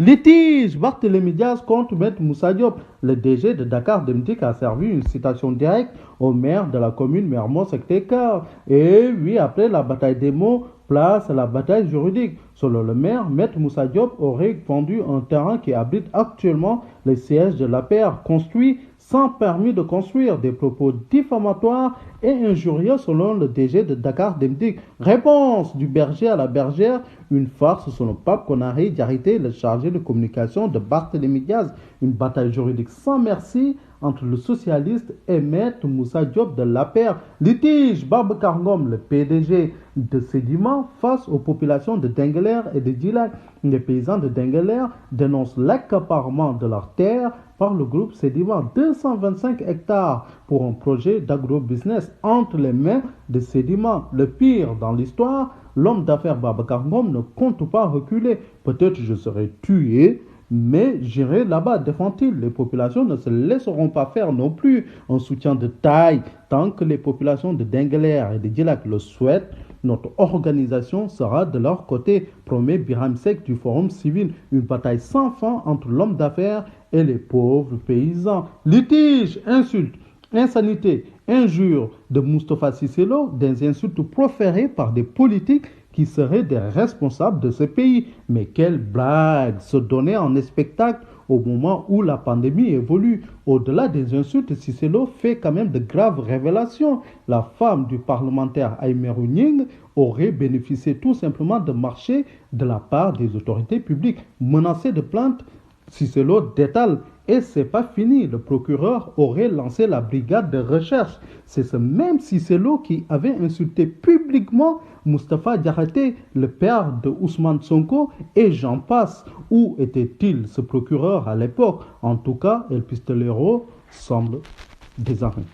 Litige, Barthélémy Diaz contre Maître Moussa Diop. Le DG de Dakar Dem Dikk a servi une citation directe au maire de la commune Mermoz Sacré-Cœur. Et oui, après la bataille des mots, place à la bataille juridique. Selon le maire, Maître Moussa Diop aurait vendu un terrain qui abrite actuellement le siège de l'APR, construit sans permis de construire, des propos diffamatoires et injurieux selon le DG de Dakar Dem Dikk. Réponse du berger à la bergère, une farce selon Pape Konaré Diarité, le chargé de communication de Barthélémy Diaz. Une bataille juridique sans merci entre le socialiste et Maître Moussa Diop de l'APR. Litige, Babacar Ngom, le PDG de Sedima, face aux populations de Dengueler et de Djilac. Les paysans de Dengueler dénoncent l'accaparement de leurs terres par le groupe Sedima, 225 hectares pour un projet d'agro-business entre les mains de Sedima. Le pire dans l'histoire, l'homme d'affaires Babacar Ngom ne compte pas reculer. Peut-être je serai tué, mais j'irai là-bas, défend-il. Les populations ne se laisseront pas faire non plus un soutien de taille. Tant que les populations de Dengueler et de Djilac le souhaitent, notre organisation sera de leur côté, promet Biram Seck du Forum civil. Une bataille sans fin entre l'homme d'affaires et les pauvres paysans. Litige, insultes, insanité, injures de Moustapha Cissé Lo, des insultes proférées par des politiques qui seraient des responsables de ce pays. Mais quelle blague, se donner en spectacle au moment où la pandémie évolue. Au-delà des insultes, Cissé Lo fait quand même de graves révélations. La femme du parlementaire Aïmerou Gningue aurait bénéficié tout simplement de marchés de la part des autorités publiques. Menacée de plainte, Cissé Lo détale. Et c'est pas fini, le procureur aurait lancé la brigade de recherche. C'est ce même Cissé Lo qui avait insulté publiquement Moustapha Diakhaté, le père de Ousmane Sonko, et j'en passe. Où était-il ce procureur à l'époque? En tout cas, El Pistolero semble désarmé.